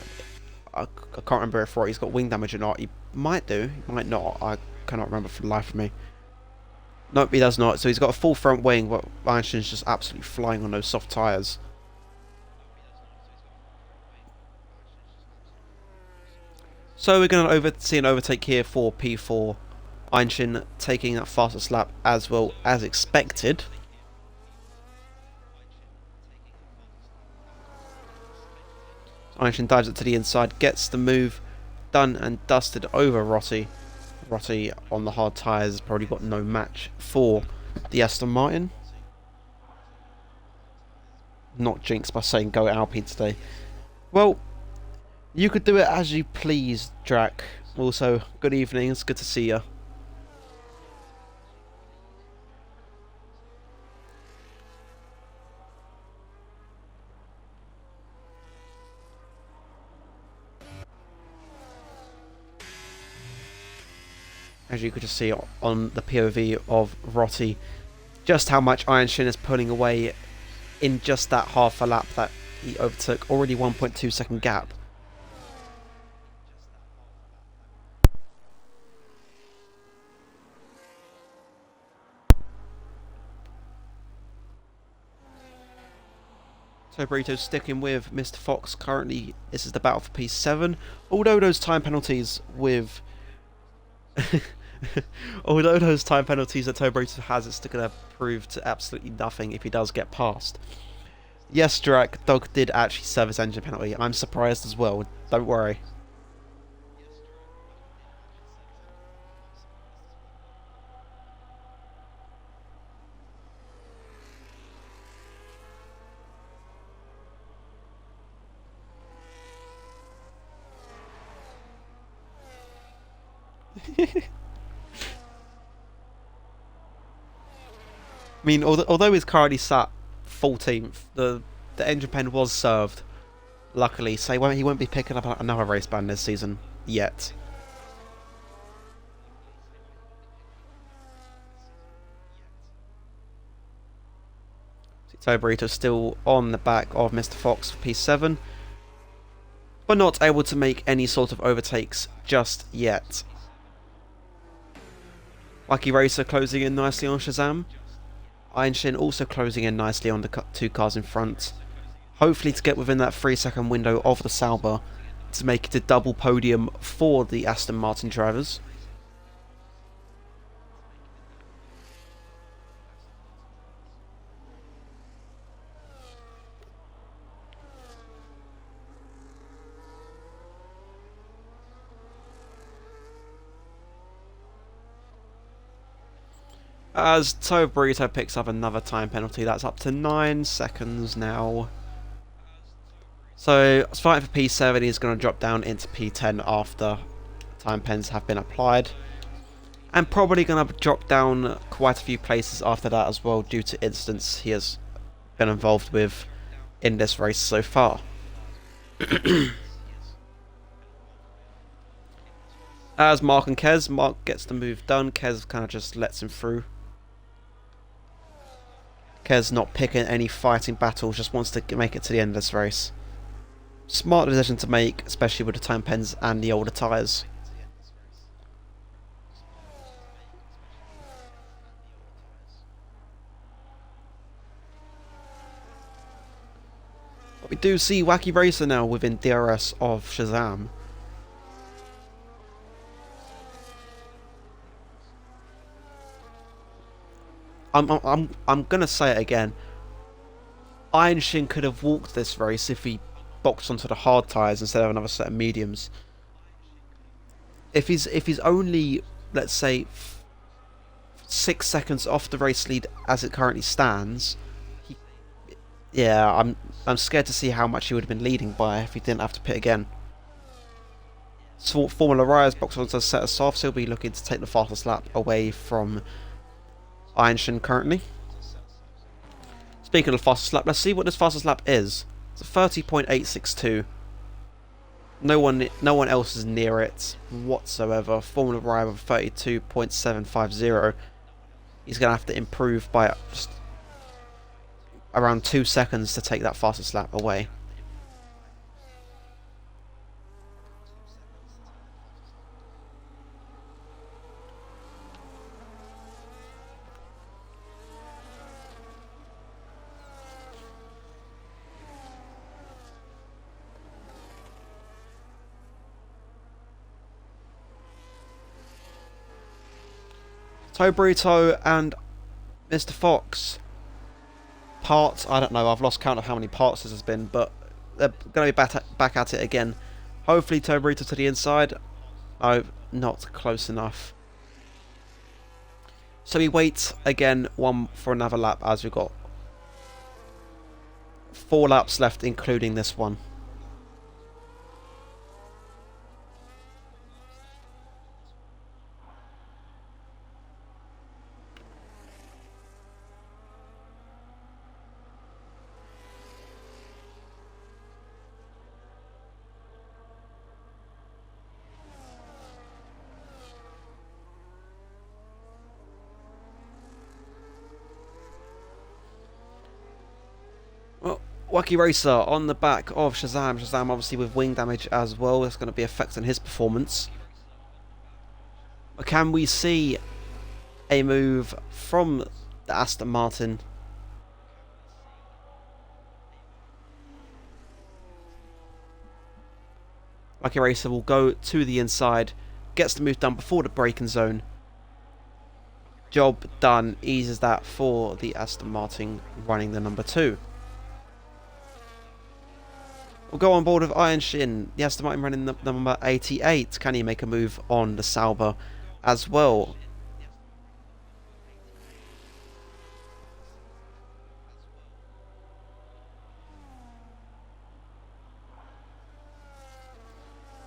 I can't remember if Rotti's got wing damage or not. He might do, he might not. I cannot remember for the life of me. Nope, he does not. So he's got a full front wing, but Iron Shin's just absolutely flying on those soft tyres. So we're going to see an overtake here for P4. Einshin taking that fastest lap as well as expected. Einshin dives it to the inside, gets the move done and dusted over Rossi. Rossi on the hard tyres has probably got no match for the Aston Martin. Not jinxed by saying go Alpine today. Well, you could do it as you please, Drac. Also, good evening, it's good to see you. As you could just see on the POV of Rossi, just how much Einshin is pulling away in just that half a lap that he overtook. Already 1.2 second gap. So Burrito sticking with Mr. Fox currently. This is the battle for P7. Although those time penalties with although those time penalties that Burrito has, it's going to prove to absolutely nothing if he does get past. Yes, Drac, Dog did actually serve his engine penalty. I'm surprised as well. Don't worry. I mean, although he's currently sat 14th, the engine pen was served. Luckily, so he won't be picking up another race ban this season yet. So Burrito still on the back of Mr. Fox for P7, but not able to make any sort of overtakes just yet. Wacky Racer closing in nicely on Shazam. Einshin also closing in nicely on the two cars in front. Hopefully to get within that 3-second window of the Sauber to make it a double podium for the Aston Martin drivers. As Toe Burrito picks up another time penalty, that's up to 9 seconds now. So, fighting for P7, he's going to drop down into P10 after time pens have been applied. And probably going to drop down quite a few places after that as well, due to incidents he has been involved with in this race so far. As Mark and Kez, Mark gets the move done, Kez kind of just lets him through. Kez not picking any fighting battles, just wants to make it to the end of this race. Smart decision to make, especially with the time pens and the older tyres. But we do see Wacky Racer now within DRS of Shazam. I'm gonna say it again. Einshin could have walked this race if he boxed onto the hard tyres instead of another set of mediums. If he's only, let's say, 6 seconds off the race lead as it currently stands, yeah, I'm scared to see how much he would have been leading by if he didn't have to pit again. So Formula Rise box onto a set of softs, he'll be looking to take the fastest lap away from Einshin currently. Speaking of fastest lap, let's see what this fastest lap is. It's a 30.862. No one else is near it whatsoever. Formula Rival 32.750. He's going to have to improve by just around 2 seconds to take that fastest lap away. Toe Burrito and Mr. Fox. Parts, I don't know, I've lost count of how many parts this has been, but they're going to be back at it again. Hopefully Toe Burrito to the inside. Oh, not close enough. So we wait again for another lap, as we've got 4 laps left, including this one. Well, Wacky Racer on the back of Shazam. Shazam obviously with wing damage as well. That's going to be affecting his performance. But can we see a move from the Aston Martin? Wacky Racer will go to the inside. Gets the move done before the braking zone. Job done. Eases that for the Aston Martin running the number 2. We'll go on board with Iron Shin. The Aston Martin running the number 88. Can he make a move on the Sauber as well?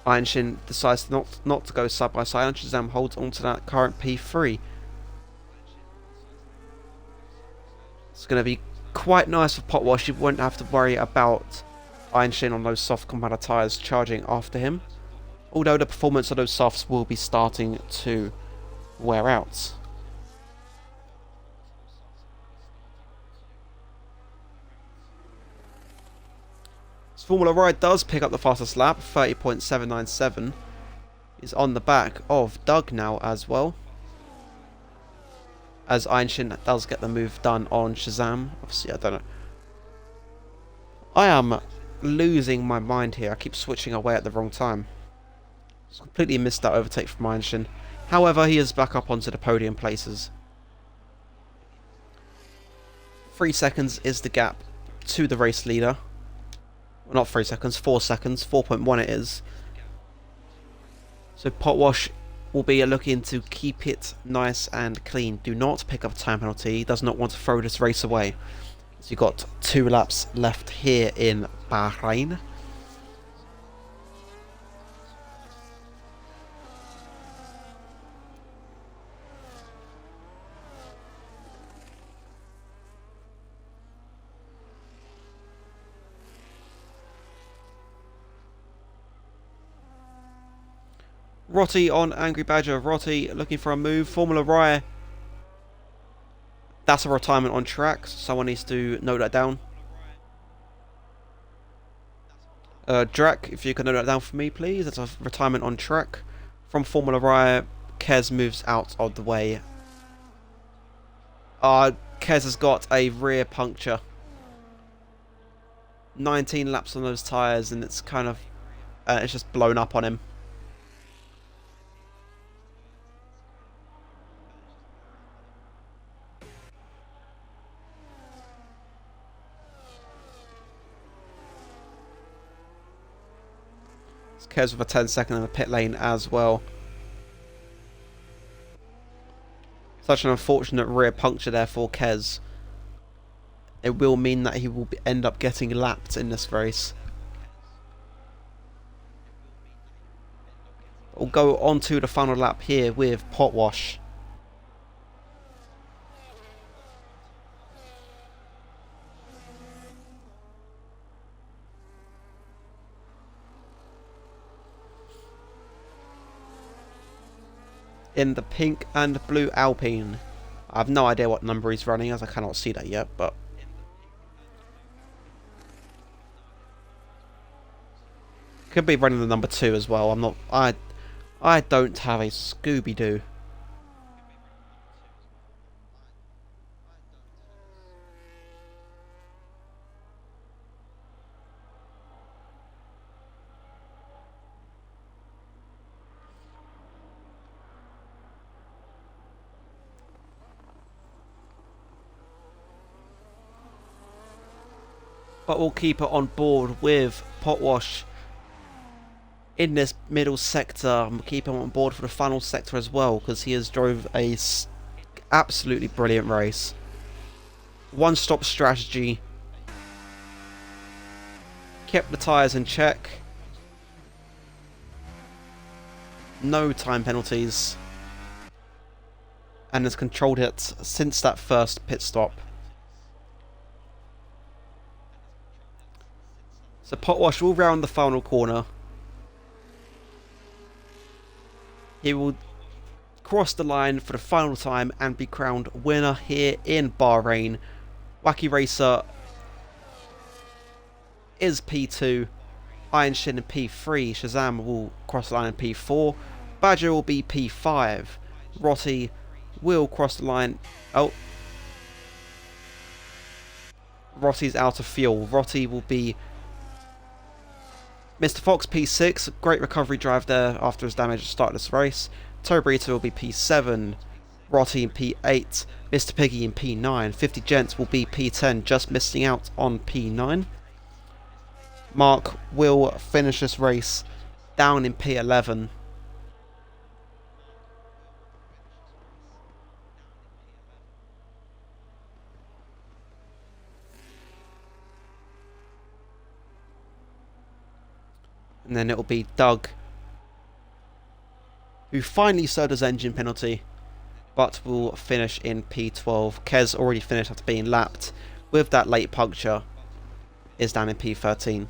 Iron Shin decides not to go side by side, and Shazam holds onto that current P3. It's going to be quite nice for Potwash. You won't have to worry about Iron Shin on those soft compound tyres charging after him, although the performance of those softs will be starting to wear out. This Formula Ride does pick up the fastest lap, 30.797. Is on the back of Doug now as well, as Iron Shin does get the move done on Shazam. Obviously, I don't know. I am losing my mind here. I keep switching away at the wrong time. Just completely missed that overtake from Iron Shin. However, he is back up onto the podium places. 3 seconds is the gap to the race leader. Well, not 3 seconds, 4 seconds. 4.1 it is. So Potwash will be looking to keep it nice and clean. Do not pick up a time penalty. He does not want to throw this race away. So you've got 2 laps left here in Bahrain. Rotty on Angry Badger. Rotty looking for a move. Formula Rye. That's a retirement on track. So someone needs to note that down. Drac, if you can note that down for me, please. That's a retirement on track. From Formula Rye, Kez moves out of the way. Kez has got a rear puncture. 19 laps on those tyres, and it's kind of... it's just blown up on him. Kez with a 10-second in the pit lane as well. Such an unfortunate rear puncture there for Kez. It will mean that he will end up getting lapped in this race. We'll go on to the final lap here with Potwash. In the pink and blue Alpine. I have no idea what number he's running, as I cannot see that yet, but... could be running the number 2 as well. I'm not... I don't have a Scooby-Doo. but we'll keep it on board with Potwash in this middle sector. We'll keep him on board for the final sector as well, because he has drove a absolutely brilliant race. One-stop strategy. Kept the tyres in check. No time penalties. And has controlled it since that first pit stop. So Potwash will round the final corner. He will cross the line for the final time and be crowned winner here in Bahrain. Wacky Racer is P2. Iron Shin in P3. Shazam will cross the line in P4. Badger will be P5. Rotty will cross the line. Oh. Rotty's out of fuel. Rotty will be Mr. Fox P6. Great recovery drive there after his damage at the start of this race. Tobrita will be P7. Rotty in P8. Mr. Piggy in P9. 50 Gents will be P10, just missing out on P9. Mark will finish this race down in P11. And then it will be Doug, who finally served his engine penalty, but will finish in P12. Kez already finished after being lapped with that late puncture, is down in P13.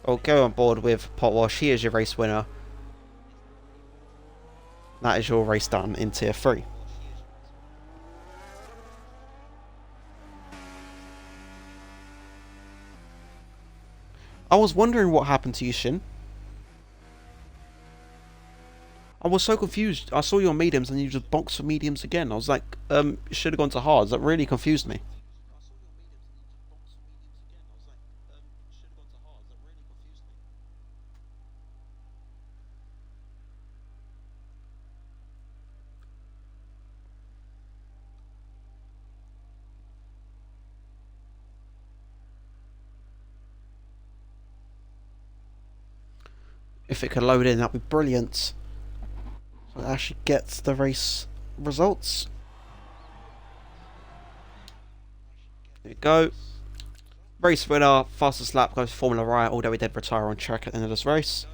I'll go on board with Potwash. He is your race winner. That is your race done in Tier 3. I was wondering what happened to you, Shin. I was so confused. I saw your mediums and you just boxed for mediums again. I was like, should have gone to hards. That really confused me. If it could load in, that'd be brilliant. So it actually gets the race results. There you go. Race winner, fastest lap goes Formula Riot, although he did retire on track at the end of this race.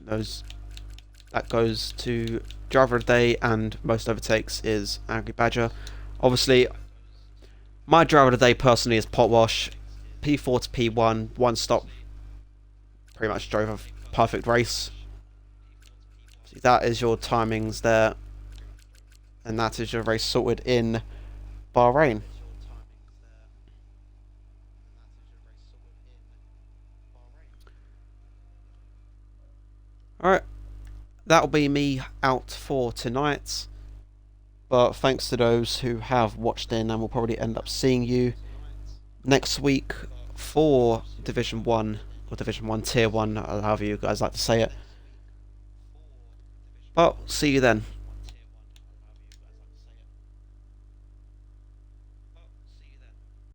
That goes to driver of the day, and most overtakes is Angry Badger. Obviously, my driver of the day personally is Potwash. P4 to P1, one stop. Pretty much drove a perfect race. See, that is your timings there. And that is your race sorted in Bahrain. Alright. That'll be me out for tonight. But thanks to those who have watched in, and we'll probably end up seeing you next week for Division 1, or Division 1 Tier 1, however you guys like to say it. But see you then.